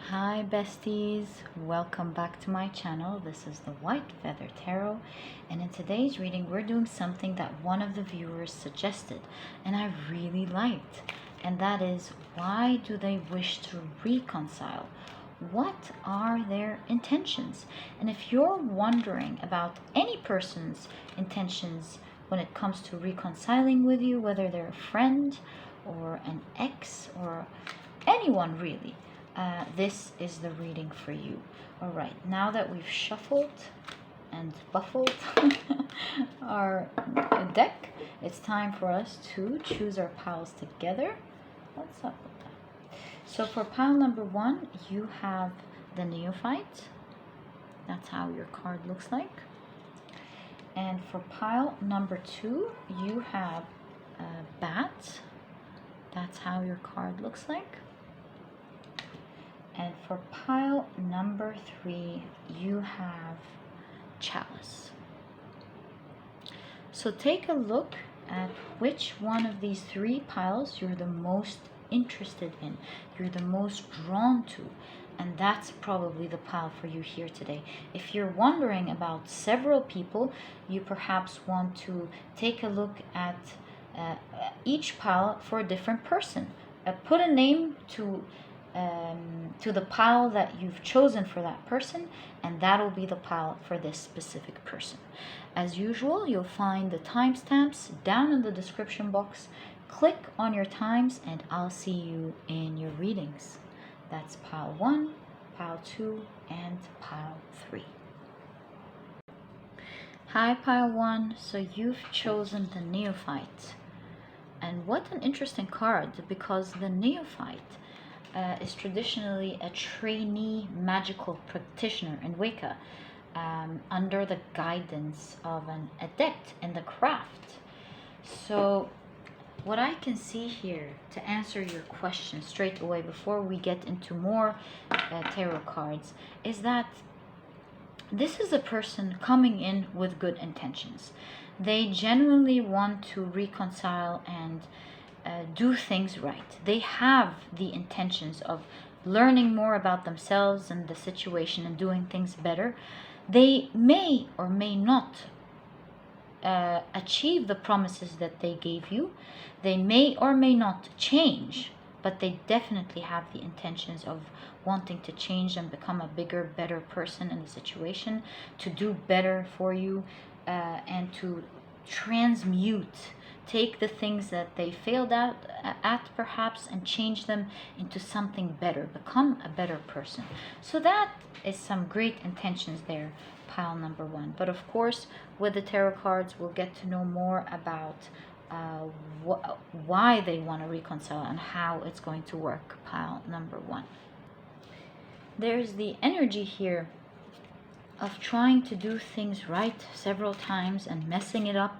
Hi besties, welcome back to my channel. This is the White Feather Tarot, and in today's reading we're doing something that one of the viewers suggested and I really liked, and that is, why do they wish to reconcile? What are their intentions? And if you're wondering about any person's intentions when it comes to reconciling with you, whether they're a friend or an ex or anyone really, this is the reading for you. All right, now that we've shuffled and buffled our deck, it's time for us to choose our piles together. What's up with that? So for pile number one, you have the Neophyte. That's how your card looks like. And for pile number two, you have Bat. That's how your card looks like. And for pile number three, you have Chalice. So take a look at which one of these three piles you're the most interested in, you're the most drawn to, and that's probably the pile for you here today. If you're wondering about several people, you perhaps want to take a look at each pile for a different person. Put a name to the pile that you've chosen for that person, and that'll be the pile for this specific person. As usual, you'll find the timestamps down in the description box. Click on your times and I'll see you in your readings. That's pile 1, pile 2, and pile 3. Hi pile 1, so you've chosen the Neophyte. And what an interesting card, because the Neophyte is traditionally a trainee magical practitioner in Wicca, under the guidance of an adept in the craft. So what I can see here, to answer your question straight away before we get into more tarot cards, is that this is a person coming in with good intentions. They genuinely want to reconcile and do things right. They have the intentions of learning more about themselves and the situation and doing things better. They may or may not achieve the promises that they gave you. They may or may not change, but they definitely have the intentions of wanting to change and become a bigger, better person in the situation, to do better for you, and to transmute, take the things that they failed at perhaps and change them into something better, become a better person. So that is some great intentions there, pile number one. But of course, with the tarot cards, we'll get to know more about why they want to reconcile and how it's going to work, pile number one. There's the energy here of trying to do things right several times and messing it up,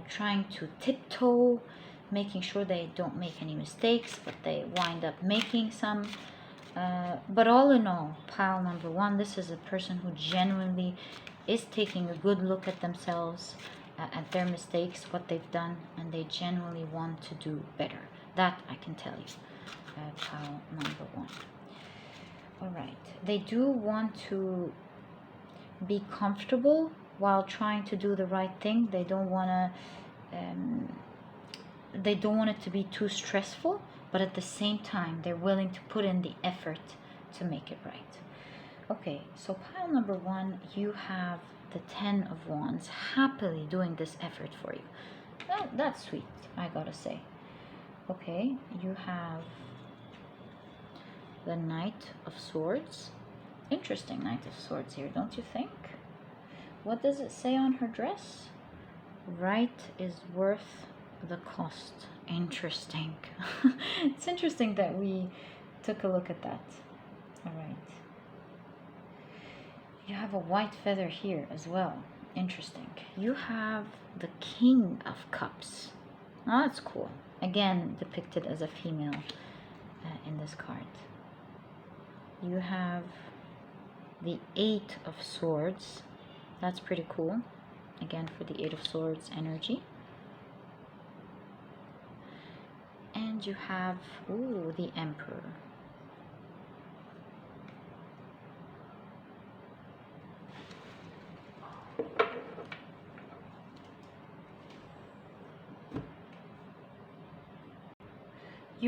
trying to tiptoe, making sure they don't make any mistakes, but they wind up making some. But all in all, pile number one, this is a person who genuinely is taking a good look at themselves, at their mistakes, what they've done, and they genuinely want to do better. That I can tell you, pile number one. All right, they do want to be comfortable while trying to do the right thing. They don't want it to be too stressful, but at the same time they're willing to put in the effort to make it right. Okay, so pile number one, you have the 10 of Wands happily doing this effort for you. That's sweet, I gotta say. Okay, you have the Knight of Swords. Interesting Knight of Swords here, don't you think? What does it say on her dress? Right is worth the cost. Interesting. It's interesting that we took a look at that. All right. You have a white feather here as well. Interesting. You have the King of Cups. Oh, that's cool. Again, depicted as a female in this card. You have the 8 of Swords. That's pretty cool. Again, for the 8 of Swords energy. And you have, ooh, the Emperor.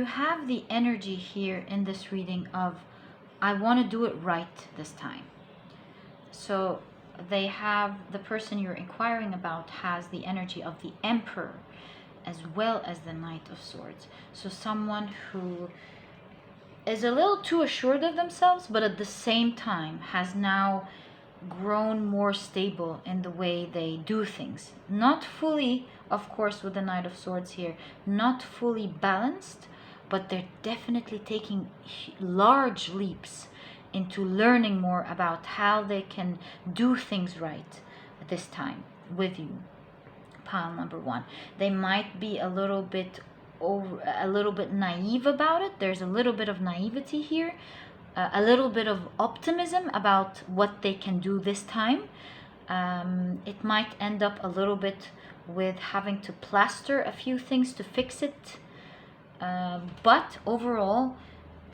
you have the energy here in this reading of, I want to do it right this time. So they have, the person you're inquiring about has the energy of the Emperor as well as the Knight of Swords. So someone who is a little too assured of themselves, but at the same time has now grown more stable in the way they do things. Not fully, of course, with the Knight of Swords here, not fully balanced, but they're definitely taking large leaps into learning more about how they can do things right this time with you. Pile number one. They might be a little bit naive about it. There's a little bit of naivety here, a little bit of optimism about what they can do this time. It might end up a little bit with having to plaster a few things to fix it, but overall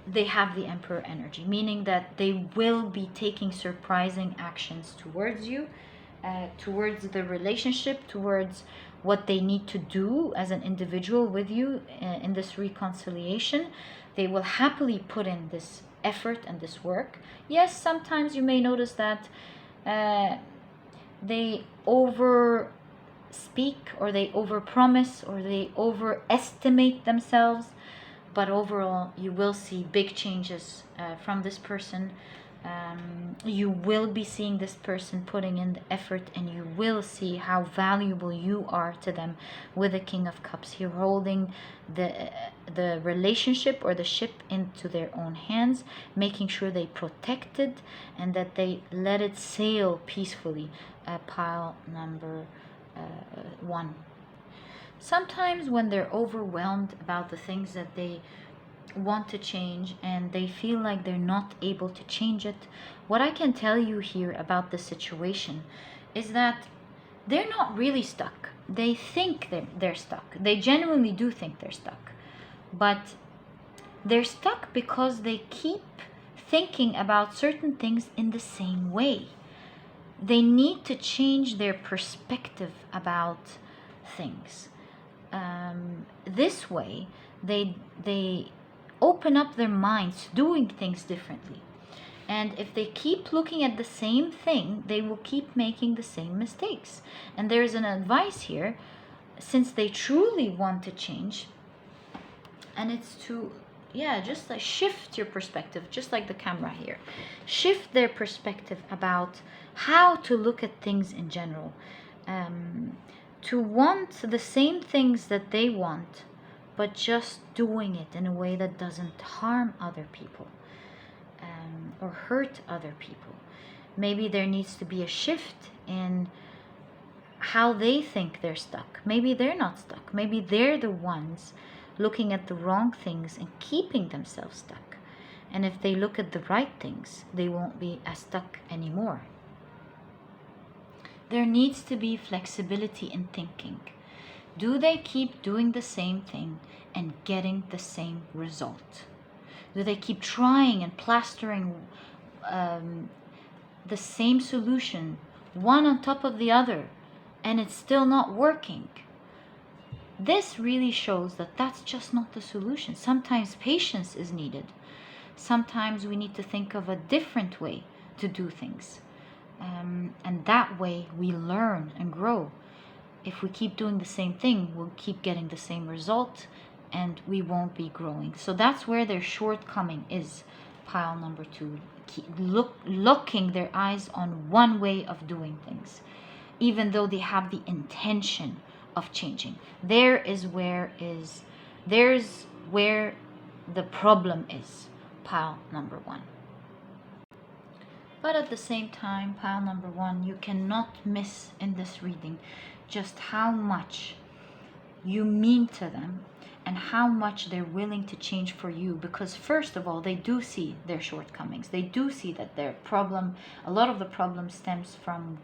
they have the Emperor energy, meaning that they will be taking surprising actions towards you, towards the relationship, towards what they need to do as an individual with you in this reconciliation. They will happily put in this effort and this work. Yes, sometimes you may notice that they over speak, or they over promise, or they overestimate themselves, but overall you will see big changes from this person. You will be seeing this person putting in the effort, and you will see how valuable you are to them with the King of Cups here, holding the relationship or the ship into their own hands, making sure they protect it and that they let it sail peacefully. Pile number one. Sometimes when they're overwhelmed about the things that they want to change and they feel like they're not able to change it, what I can tell you here about the situation is that they're not really stuck. They think they're stuck. They genuinely do think they're stuck. But they're stuck because they keep thinking about certain things in the same way. They need to change their perspective about things. This way, they open up their minds, doing things differently. And if they keep looking at the same thing, they will keep making the same mistakes. And there is an advice here, since they truly want to change, and it's to, just like shift your perspective, just like the camera here. Shift their perspective about how to look at things in general. To want the same things that they want, but just doing it in a way that doesn't harm other people or hurt other people. Maybe there needs to be a shift in how they think they're stuck. Maybe they're not stuck. Maybe they're the ones looking at the wrong things and keeping themselves stuck. And if they look at the right things, they won't be as stuck anymore. There needs to be flexibility in thinking. Do they keep doing the same thing and getting the same result? Do they keep trying and plastering the same solution, one on top of the other, and it's still not working? This really shows that that's just not the solution. Sometimes patience is needed. Sometimes we need to think of a different way to do things. And that way we learn and grow. If we keep doing the same thing, we'll keep getting the same result and we won't be growing. So that's where their shortcoming is. Pile number two. Locking their eyes on one way of doing things, even though they have the intention of changing. There's where the problem is. Pile number one. But at the same time, pile number one, you cannot miss in this reading just how much you mean to them and how much they're willing to change for you. Because first of all, they do see their shortcomings. They do see that their problem, a lot of the problem stems from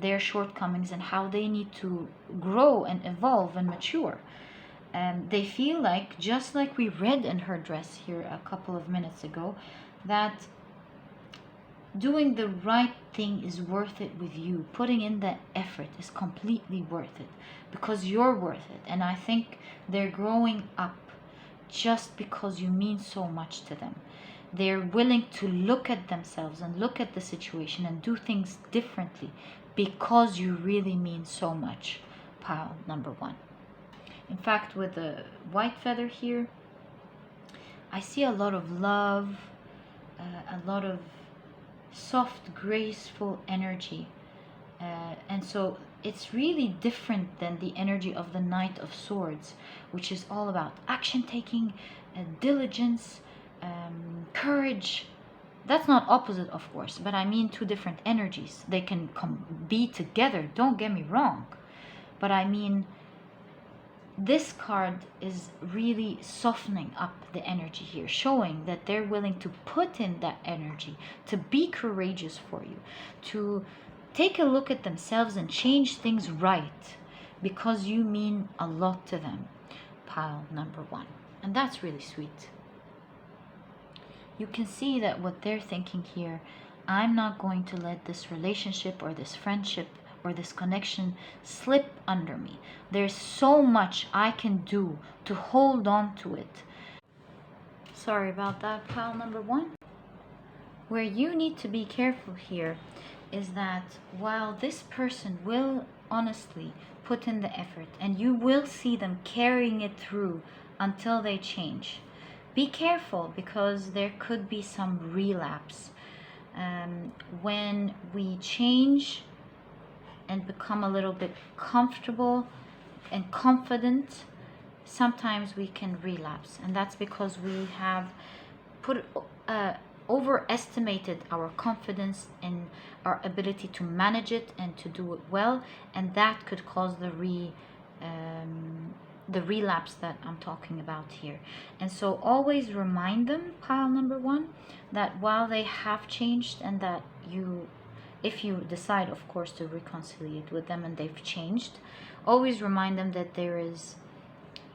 their shortcomings and how they need to grow and evolve and mature. They feel like, just like we read in her dress here a couple of minutes ago, that doing the right thing is worth it with you. Putting in the effort is completely worth it because you're worth it. And I think they're growing up just because you mean so much to them. They're willing to look at themselves and look at the situation and do things differently because you really mean so much. Pile number 1. In fact, with the white feather here, I see a lot of love, a lot of soft, graceful energy. And so it's really different than the energy of the Knight of Swords, which is all about action taking, diligence, courage. That's not opposite, of course, but I mean two different energies. They can be together, don't get me wrong. But I mean, this card is really softening up the energy here, showing that they're willing to put in that energy, to be courageous for you, to take a look at themselves and change things right because you mean a lot to them. Pile number 1. And that's really sweet. You can see that what they're thinking here, I'm not going to let this relationship or this friendship or this connection slip under me. There's so much I can do to hold on to it. Sorry about that, pile number 1. Where you need to be careful here is that while this person will honestly put in the effort and you will see them carrying it through until they change, be careful because there could be some relapse. When we change and become a little bit comfortable and confident, sometimes we can relapse, and that's because we have overestimated our confidence in our ability to manage it and to do it well, and that could cause the relapse that I'm talking about here. And so always remind them, pile number 1, that while they have changed and that if you decide, of course, to reconciliate with them and they've changed, always remind them that there is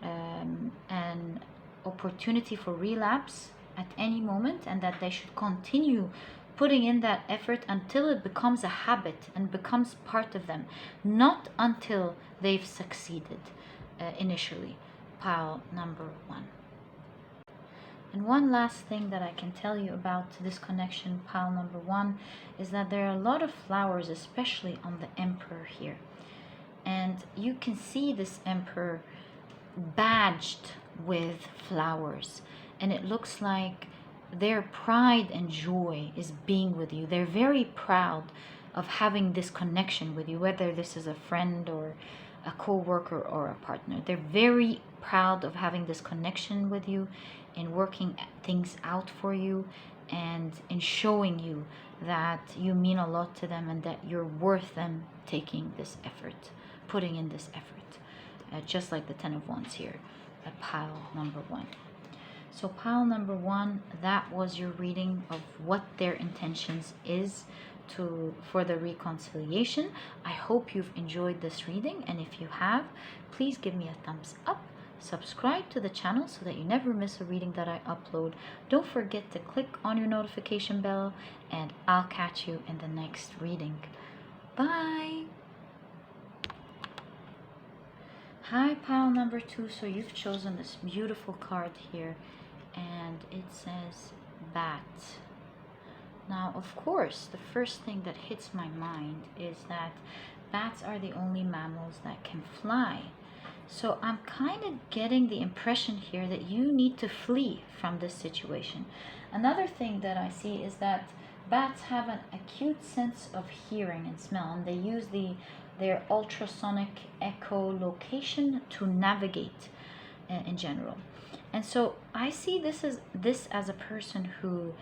an opportunity for relapse at any moment, and that they should continue putting in that effort until it becomes a habit and becomes part of them, not until they've succeeded initially. Pile number 1. And one last thing that I can tell you about this connection, pile number 1, is that there are a lot of flowers, especially on the Emperor here. And you can see this Emperor badged with flowers. And it looks like their pride and joy is being with you. They're very proud of having this connection with you, whether this is a friend or a co-worker or a partner. They're very proud of having this connection with you, in working things out for you, and in showing you that you mean a lot to them and that you're worth them taking this effort, putting in this effort. Just like the 10 of Wands here at pile number 1. So pile number 1, that was your reading of what their intentions is for the reconciliation. I hope you've enjoyed this reading, and if you have, please give me a thumbs up. Subscribe to the channel so that you never miss a reading that I upload. Don't forget to click on your notification bell, and I'll catch you in the next reading. Bye! Hi, pile number 2. So you've chosen this beautiful card here, and it says bat. Now, of course, the first thing that hits my mind is that bats are the only mammals that can fly. So I'm kind of getting the impression here that you need to flee from this situation. Another thing that I see is that bats have an acute sense of hearing and smell, and they use their ultrasonic echolocation to navigate in general. And so I see this as a person who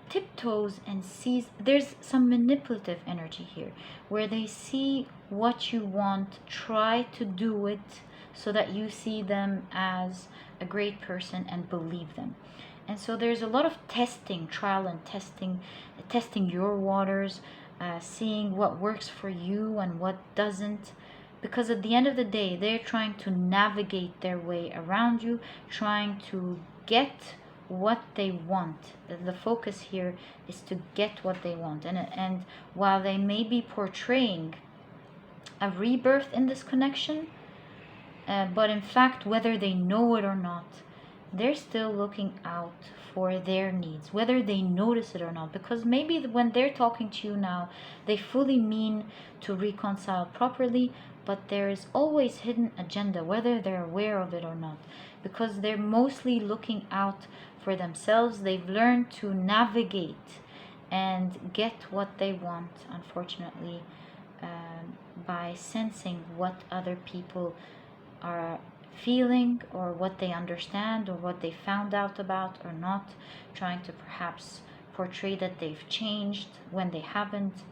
tiptoes and sees. There's some manipulative energy here where they see what you want, try to do it so that you see them as a great person and believe them. And so there's a lot of testing, trial and testing your waters, seeing what works for you and what doesn't, because at the end of the day they're trying to navigate their way around you, trying to get what they want. The focus here is to get what they want, and while they may be portraying a rebirth in this connection, but in fact, whether they know it or not, they're still looking out for their needs, whether they notice it or not. Because maybe when they're talking to you now, they fully mean to reconcile properly, but there is always hidden agenda, whether they're aware of it or not, because they're mostly looking out for themselves. They've learned to navigate and get what they want, unfortunately, by sensing what other people are feeling, or what they understand, or what they found out about or not, trying to perhaps portray that they've changed when they haven't.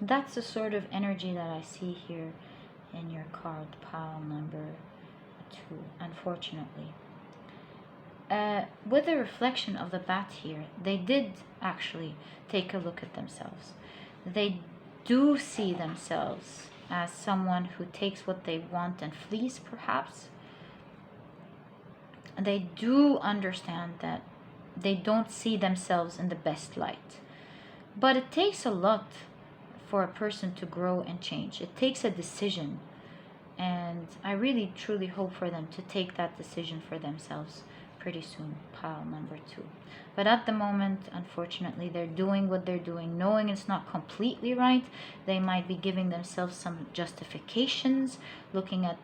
That's the sort of energy that I see here in your card, pile number 2, unfortunately. With the reflection of the bat here, they did actually take a look at themselves. They do see themselves as someone who takes what they want and flees, perhaps. They do understand that they don't see themselves in the best light. But it takes a lot for a person to grow and change. It takes a decision. And I really, truly hope for them to take that decision for themselves pretty soon, pile number 2. But at the moment, unfortunately, they're doing what they're doing, knowing it's not completely right. They might be giving themselves some justifications, looking at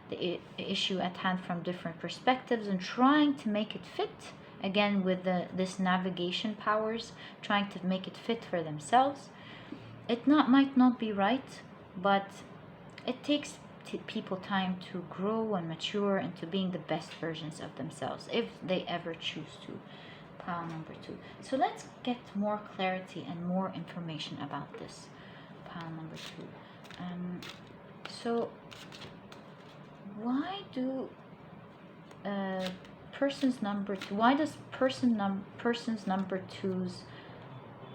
the issue at hand from different perspectives and trying to make it fit, again with this navigation powers, trying to make it fit for themselves. It might not be right, but it takes people time to grow and mature into being the best versions of themselves, if they ever choose to, pile number 2. So let's get more clarity and more information about this, pile number 2. So why do persons number 2, why does persons number 2's,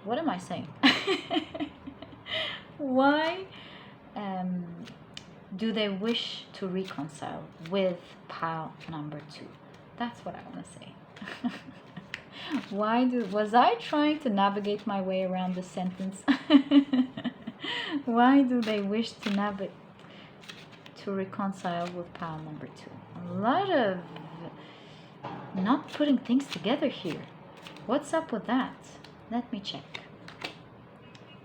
what am I saying? Why do they wish to reconcile with pile number 2? That's what I want to say. Was I trying to navigate my way around this sentence? Why do they wish to reconcile with pile number 2? A lot of not putting things together here. What's up with that? Let me check.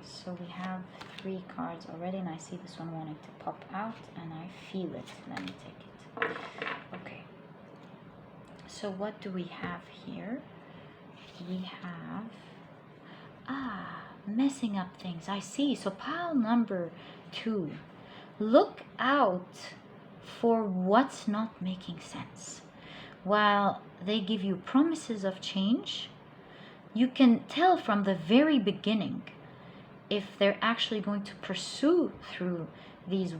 So we have 3 cards already, and I see this one wanting to pop out, and I feel it. Let me take it. Okay. So what do we have here? We have messing up things. I see. So pile number 2. Look out for what's not making sense. While they give you promises of change, you can tell from the very beginning if they're actually going to pursue through these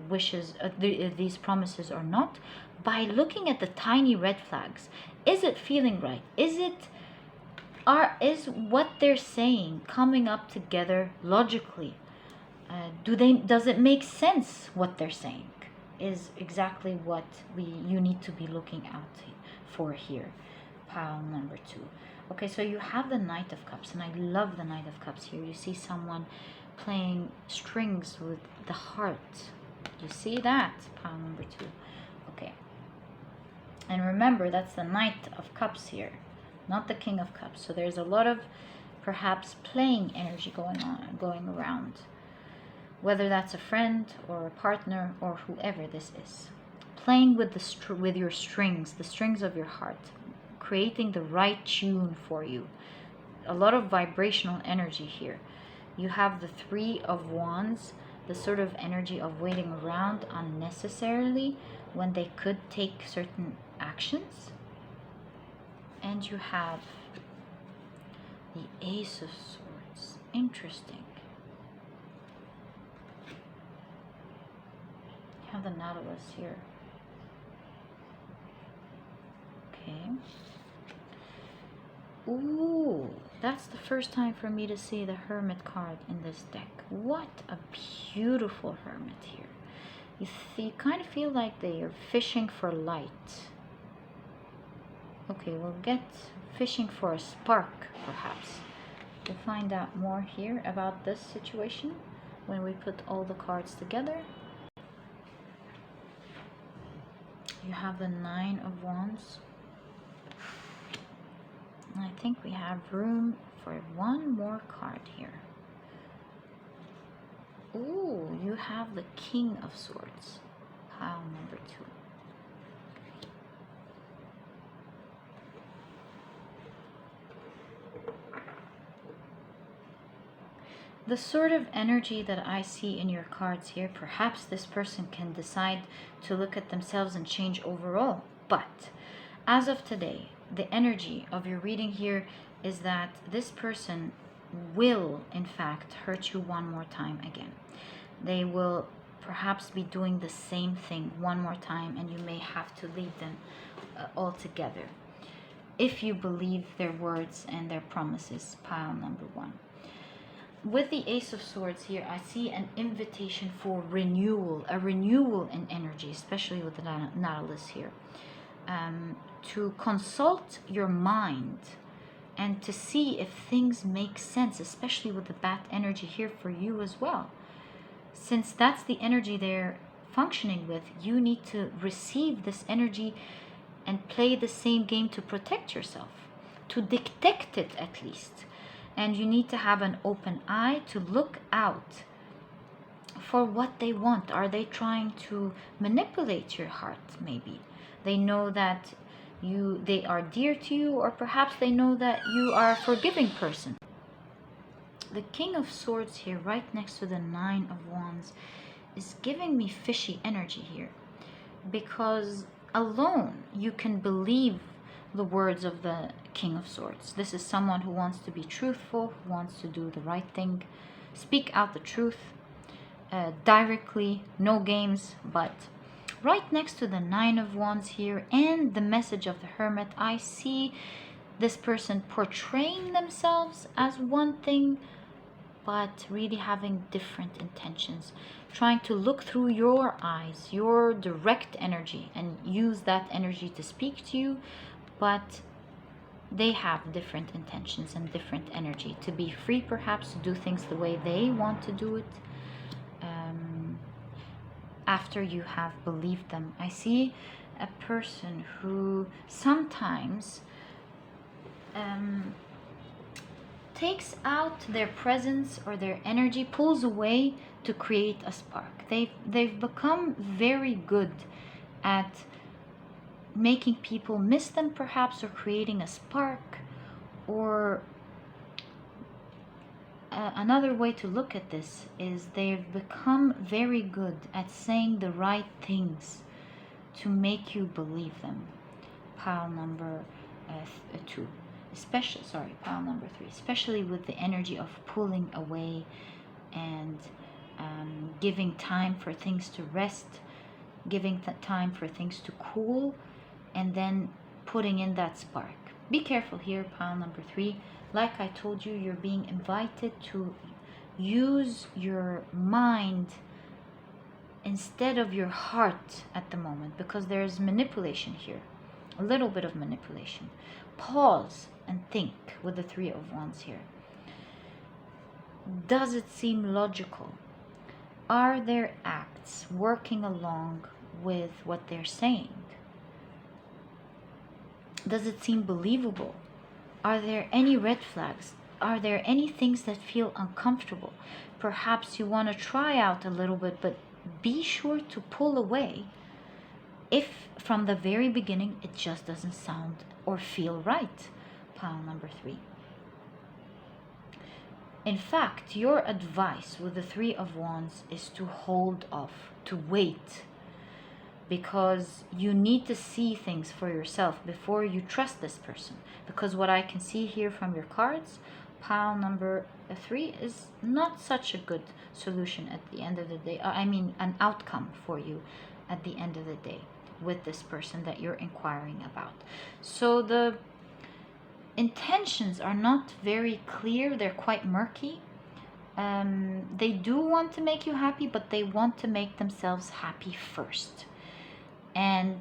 wishes, these promises or not, by looking at the tiny red flags. Is it feeling right? Is what they're saying coming up together logically? Does it make sense what they're saying? Is exactly what you need to be looking out for here, pile number 2. Okay, so you have the Knight of Cups, and I love the Knight of Cups here. You see someone playing strings with the heart. You see that, pile number 2. Okay. And remember, that's the Knight of Cups here, not the King of Cups. So there's a lot of perhaps playing energy going around. Whether that's a friend or a partner or whoever this is. Playing with with your strings, the strings of your heart. Creating the right tune for you. A lot of vibrational energy here. You have the 3 of Wands, the sort of energy of waiting around unnecessarily when they could take certain actions. And you have the Ace of Swords. Interesting. You have the Nautilus here. Okay. Ooh, that's the first time for me to see the Hermit card in this deck. What a beautiful Hermit here. You kind of feel like they are fishing for light. Okay, we'll get fishing for a spark, perhaps. We'll find out more here about this situation when we put all the cards together. You have the 9 of Wands. think we have room for one more card here. Ooh, you have the King of Swords, pile number 2. The sort of energy that I see in your cards here, perhaps this person can decide to look at themselves and change overall. But as of today, the energy of your reading here is that this person will, in fact, hurt you one more time again. They will perhaps be doing the same thing one more time, and you may have to leave them altogether. If you believe their words and their promises, pile number 1. With the Ace of Swords here, I see an invitation for renewal, a renewal in energy, especially with the Nautilus here. To consult your mind and to see if things make sense, especially with the Bat energy here for you as well. Since that's the energy they're functioning with, you need to receive this energy and play the same game to protect yourself, to detect it at least. And you need to have an open eye to look out for what they want. Are they trying to manipulate your heart? Maybe they know that they are dear to you, or perhaps they know that you are a forgiving person. The King of Swords here, right next to the Nine of Wands, is giving me fishy energy here, because alone you can believe the words of the King of Swords. This is someone who wants to be truthful, who wants to do the right thing, speak out the truth directly, no games. But right next to the Nine of Wands here and the message of the Hermit, I see this person portraying themselves as one thing, but really having different intentions, trying to look through your eyes, your direct energy, and use that energy to speak to you. But they have different intentions and different energy, to be free perhaps, to do things the way they want to do it, after you have believed them. I see a person who sometimes takes out their presence or their energy, pulls away to create a spark. They've become very good at making people miss them perhaps, or creating a spark. Or another way to look at this is they've become very good at saying the right things to make you believe them. Pile number 2, pile number 3, especially with the energy of pulling away and giving time for things to rest, giving time for things to cool, and then putting in that spark. Be careful here, pile number 3. Like I told you, you're being invited to use your mind instead of your heart at the moment, because there's manipulation here, a little bit of manipulation. Pause and think with the Three of Wands here. Does it seem logical? Are their acts working along with what they're saying? Does it seem believable? Are there any red flags? Are there any things that feel uncomfortable? Perhaps you want to try out a little bit, but be sure to pull away if from the very beginning it just doesn't sound or feel right. Pile number 3. In fact, your advice with the Three of Wands is to hold off, to wait, because you need to see things for yourself before you trust this person. Because what I can see here from your cards, pile number 3, is not such a good solution at the end of the day. I mean, an outcome for you at the end of the day with this person that you're inquiring about. So the intentions are not very clear. They're quite murky. They do want to make you happy, but they want to make themselves happy first. And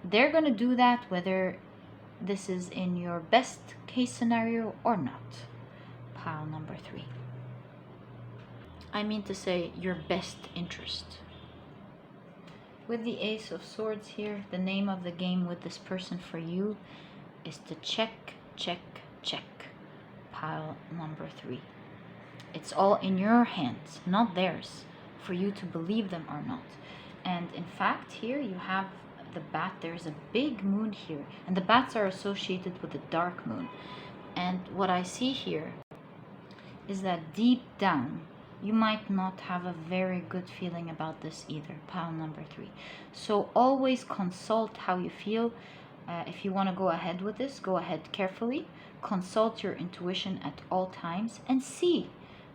they're going to do that whether this is in your best case scenario or not. Pile number 3. I mean to say your best interest. With the Ace of Swords here, the name of the game with this person for you is to check, check, check. Pile number 3. It's all in your hands, not theirs, for you to believe them or not. And in fact, here you have the bat. There's a big moon here, and the bats are associated with the dark moon. And what I see here is that deep down, you might not have a very good feeling about this either. Pile number 3. So always consult how you feel. If you want to go ahead with this, go ahead carefully. Consult your intuition at all times and see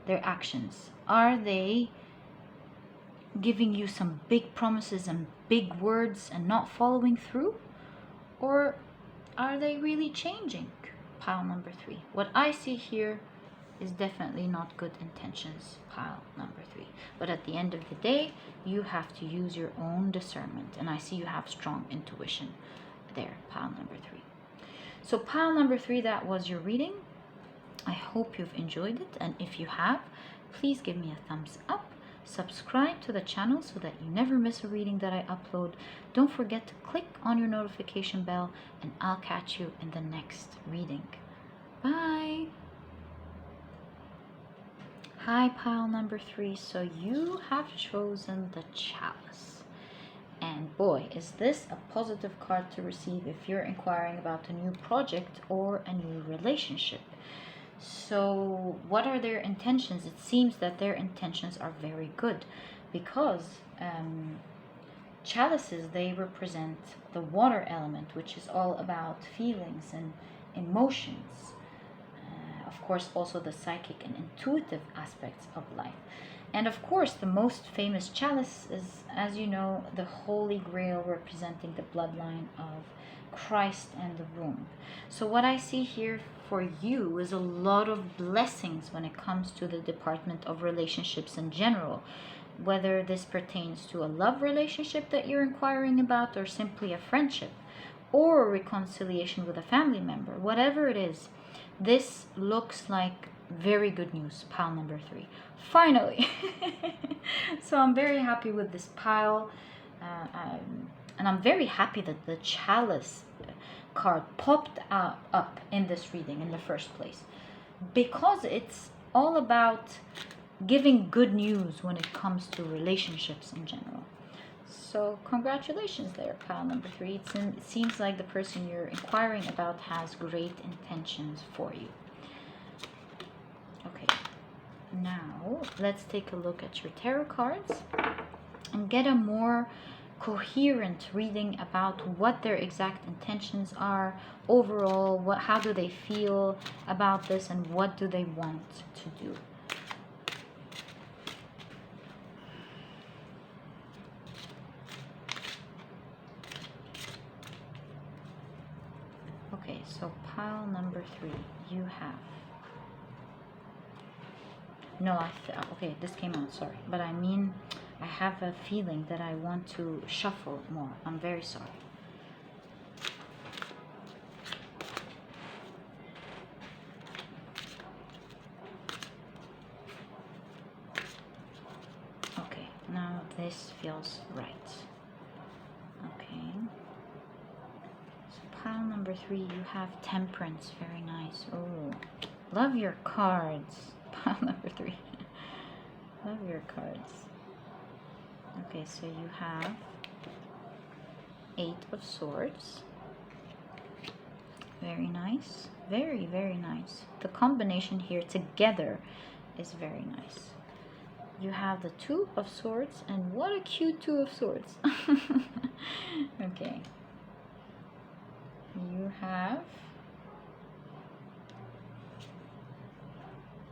their actions. Are they giving you some big promises and big words and not following through? Or are they really changing? Pile number 3. What I see here is definitely not good intentions. Pile number 3. But at the end of the day, you have to use your own discernment. And I see you have strong intuition there. Pile number 3. So pile number 3, that was your reading. I hope you've enjoyed it, and if you have, please give me a thumbs up. Subscribe to the channel so that you never miss a reading that I upload. Don't forget to click on your notification bell, and I'll catch you in the next reading. Bye! Hi, pile number 3. So you have chosen the Chalice. And boy, is this a positive card to receive if you're inquiring about a new project or a new relationship. So what are their intentions? It seems that their intentions are very good, because chalices, they represent the water element, which is all about feelings and emotions. Of course, also the psychic and intuitive aspects of life. And of course, the most famous chalice is, as you know, the Holy Grail, representing the bloodline of Christ and the womb. So what I see here for you is a lot of blessings when it comes to the department of relationships in general, whether this pertains to a love relationship that you're inquiring about, or simply a friendship, or reconciliation with a family member. Whatever it is, this looks like very good news. Pile number 3, finally. So I'm very happy with this pile, and I'm very happy that the Chalice card popped up in this reading in the first place, because it's all about giving good news when it comes to relationships in general. So congratulations there, pile number 3. It seems like the person you're inquiring about has great intentions for you. Okay, now let's take a look at your tarot cards and get a more coherent reading about what their exact intentions are overall. How do they feel about this, and what do they want to do? Okay, so pile number 3, you have... No, okay, this came out, sorry. But I mean, I have a feeling that I want to shuffle more. I'm very sorry. Okay, now this feels right. Okay. So pile number 3, you have Temperance. Very nice. Oh, love your cards. Pile number 3. Love your cards. Okay, so you have 8 of Swords. Very nice. Very, very nice. The combination here together is very nice. You have the 2 of Swords, and what a cute 2 of Swords. Okay. You have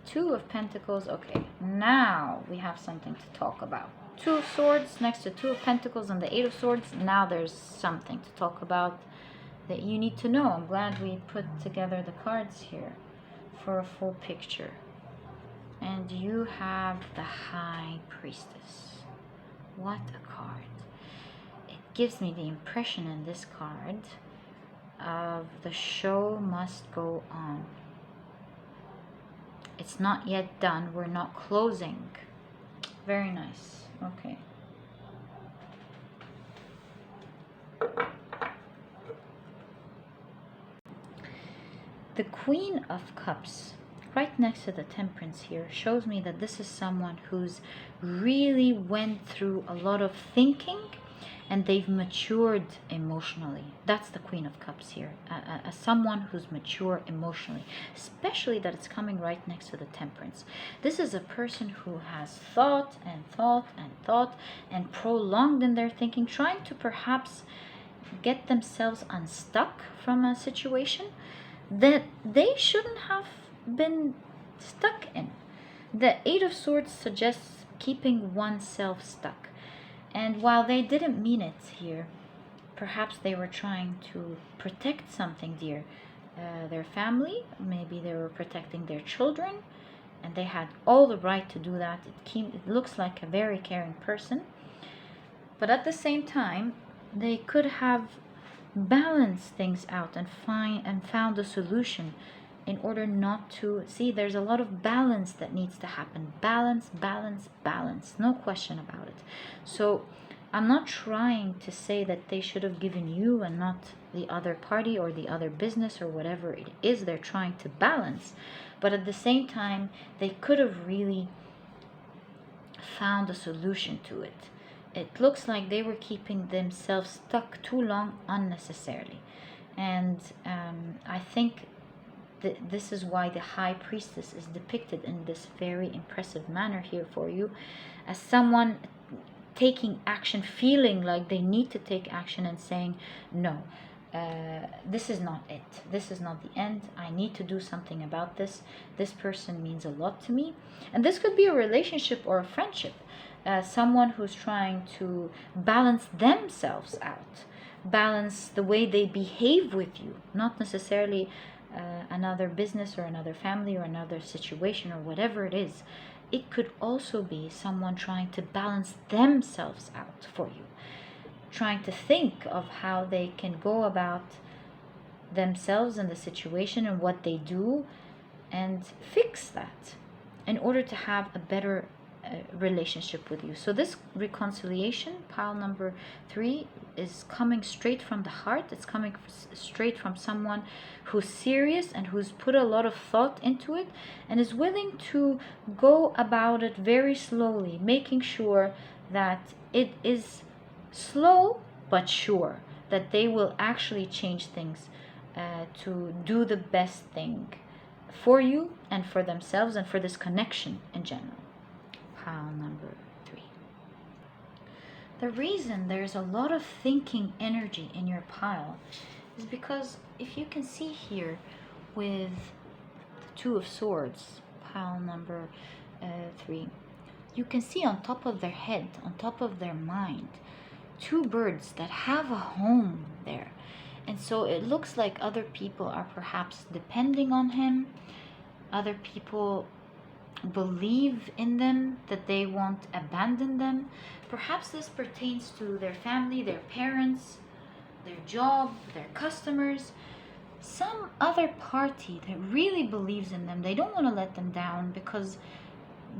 2 of Pentacles. Okay, now we have something to talk about. 2 of Swords next to 2 of Pentacles and the 8 of Swords. Now there's something to talk about that you need to know. I'm glad we put together the cards here for a full picture. And you have the High Priestess. What a card. It gives me the impression in this card of the show must go on. It's not yet done. We're not closing. Very nice. Okay. The Queen of Cups, right next to the Temperance here, shows me that this is someone who's really went through a lot of thinking and they've matured emotionally. That's the Queen of Cups here, as someone who's mature emotionally, especially that it's coming right next to the Temperance. This is a person who has thought and thought and thought and prolonged in their thinking, trying to perhaps get themselves unstuck from a situation that they shouldn't have been stuck in. The Eight of Swords suggests keeping oneself stuck. And while they didn't mean it here, perhaps they were trying to protect something dear. Their family, maybe they were protecting their children, and they had all the right to do that. It looks like a very caring person. But at the same time, they could have balanced things out and found a solution in order not to see. There's a lot of balance that needs to happen. Balance, balance, balance. No question about it. So I'm not trying to say that they should have given you and not the other party or the other business or whatever it is they're trying to balance. But at the same time, they could have really found a solution to it. It looks like they were keeping themselves stuck too long unnecessarily. And I think this is why the High Priestess is depicted in this very impressive manner here for you, as someone taking action, feeling like they need to take action and saying, no, this is not it. This is not the end. I need to do something about this. This person means a lot to me. And this could be a relationship or a friendship. Someone who's trying to balance themselves out, balance the way they behave with you, not necessarily another business or another family or another situation or whatever it is. It could also be someone trying to balance themselves out for you, trying to think of how they can go about themselves and the situation and what they do and fix that in order to have a better relationship with you. So this reconciliation, pile number 3, is coming straight from the heart. It's coming straight from someone who's serious and who's put a lot of thought into it and is willing to go about it very slowly, making sure that it is slow but sure, that they will actually change things to do the best thing for you and for themselves and for this connection in general. Pile number 3. The reason there's a lot of thinking energy in your pile is because if you can see here with the Two of Swords, pile number 3, you can see on top of their head, on top of their mind, 2 birds that have a home there. And so it looks like other people are perhaps depending on him. Other people believe in them, that they won't abandon them. Perhaps this pertains to their family, their parents, their job, their customers, some other party that really believes in them. They don't want to let them down because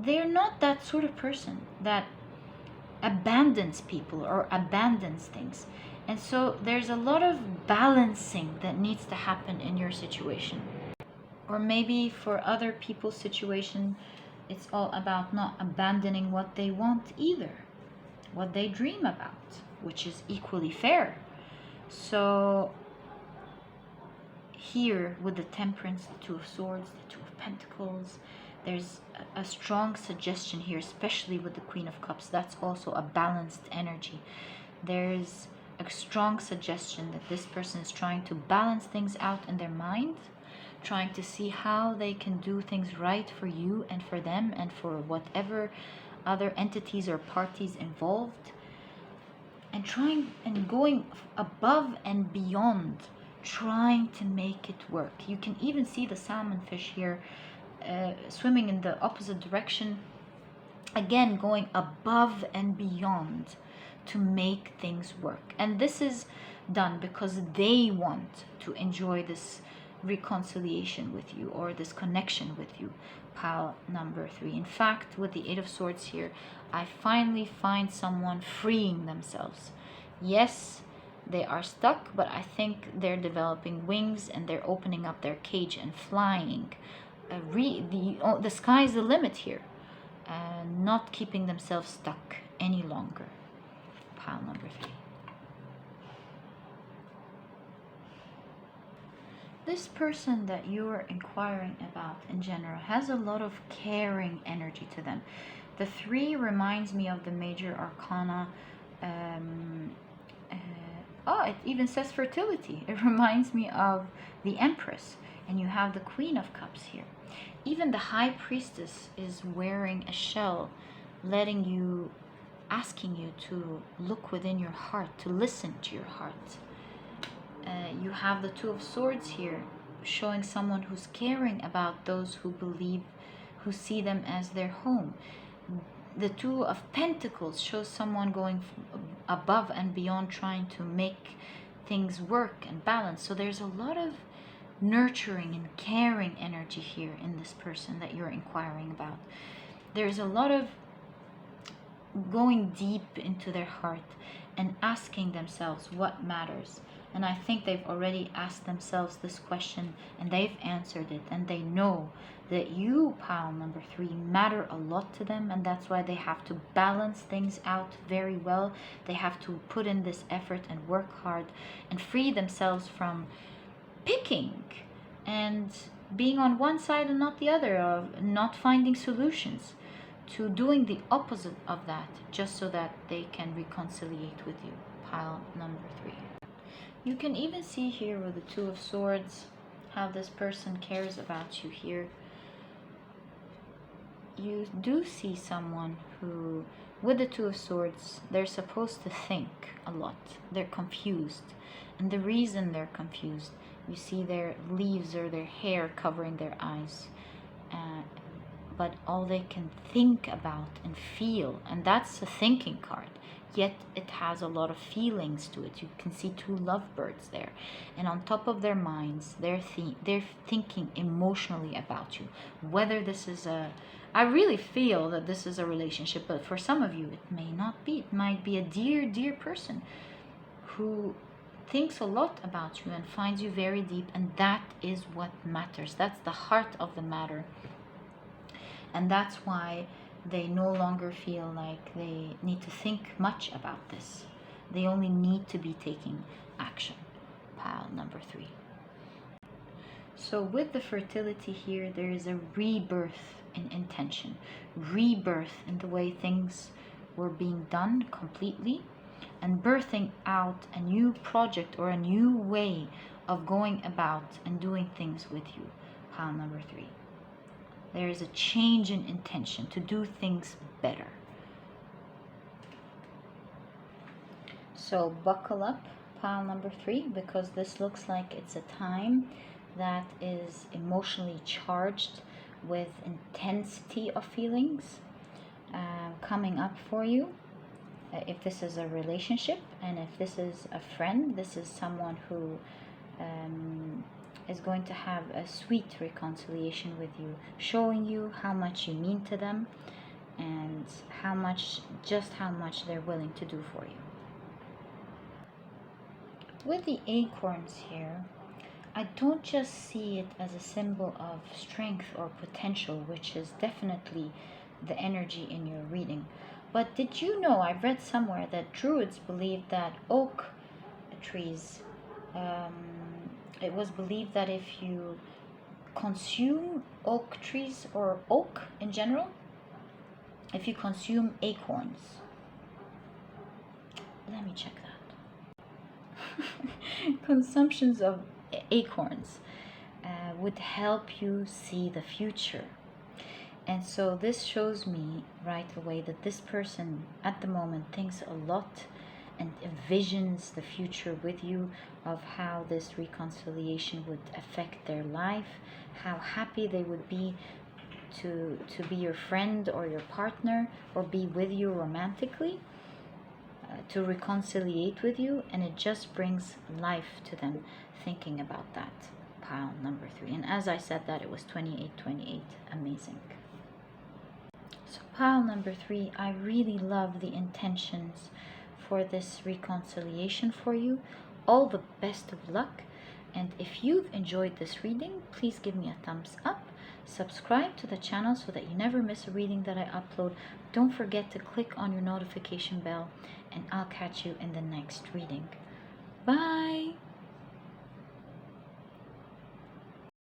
they're not that sort of person that abandons people or abandons things. And so there's a lot of balancing that needs to happen in your situation. Or maybe for other people's situation, it's all about not abandoning what they want either, what they dream about, which is equally fair. So here with the Temperance, the Two of Swords, the Two of Pentacles, there's a strong suggestion here, especially with the Queen of Cups. That's also a balanced energy. There's a strong suggestion that this person is trying to balance things out in their mind, trying to see how they can do things right for you and for them and for whatever other entities or parties involved, and trying and going above and beyond, trying to make it work. You can even see the salmonfish here swimming in the opposite direction, again going above and beyond to make things work. And this is done because they want to enjoy this reconciliation with you or this connection with you. Pile number 3. In fact, with the Eight of Swords here, I finally find someone freeing themselves. Yes, They are stuck, but I think they're developing wings and they're opening up their cage and flying. The sky is the limit here. Not keeping themselves stuck any longer. Pile number 3. This person that you are inquiring about in general has a lot of caring energy to them. The 3 reminds me of the major arcana. It even says fertility. It reminds me of the Empress, and you have the Queen of Cups here. Even the High Priestess is wearing a shell, asking you to look within your heart, to listen to your heart. You have the Two of Swords here, showing someone who's caring about those who see them as their home. The Two of Pentacles shows someone going above and beyond, trying to make things work and balance. So there's a lot of nurturing and caring energy here in this person that you're inquiring about. There's a lot of going deep into their heart and asking themselves what matters. And I think they've already asked themselves this question and they've answered it, and they know that you, pile number 3, matter a lot to them, and that's why they have to balance things out very well. They have to put in this effort and work hard and free themselves from picking and being on one side and not the other, of not finding solutions, to doing the opposite of that, just so that they can reconciliate with you. Pile number 3. You can even see here with the Two of Swords how this person cares about you here. You do see someone who, with the Two of Swords, they're supposed to think a lot. They're confused. And the reason they're confused, you see their leaves or their hair covering their eyes. But all they can think about and feel, and that's a thinking card, yet it has a lot of feelings to it. You can see 2 lovebirds there, and on top of their minds, they're thinking emotionally about you. Whether this is I really feel that this is a relationship, but for some of you it may not be. It might be a dear person who thinks a lot about you and finds you very deep, and that is what matters. That's the heart of the matter. And that's why they no longer feel like they need to think much about this. They only need to be taking action. Pile number 3. So with the fertility here, there is a rebirth in intention. Rebirth in the way things were being done completely, and birthing out a new project or a new way of going about and doing things with you. Pile number 3. There is a change in intention to do things better. So buckle up, pile number 3, because this looks like it's a time that is emotionally charged with intensity of feelings coming up for you. If this is a relationship, and if this is a friend, this is someone who is going to have a sweet reconciliation with you, showing you how much you mean to them and how much they're willing to do for you. With the acorns here, I don't just see it as a symbol of strength or potential, which is definitely the energy in your reading. But did you know, I've read somewhere that Druids believed that oak trees, it was believed that if you consume oak trees or oak in general, if you consume acorns, let me check that. Consumptions of acorns would help you see the future. And so this shows me right away that this person at the moment thinks a lot and envisions the future with you, of how this reconciliation would affect their life, how happy they would be to be your friend or your partner, or be with you romantically, to reconciliate with you, and it just brings life to them thinking about that. Pile number 3. And as I said that, it was 2828. Amazing. So pile number 3, I really love the intentions for this reconciliation for you. All the best of luck. And if you've enjoyed this reading, please give me a thumbs up. Subscribe to the channel so that you never miss a reading that I upload. Don't forget to click on your notification bell, and I'll catch you in the next reading. Bye!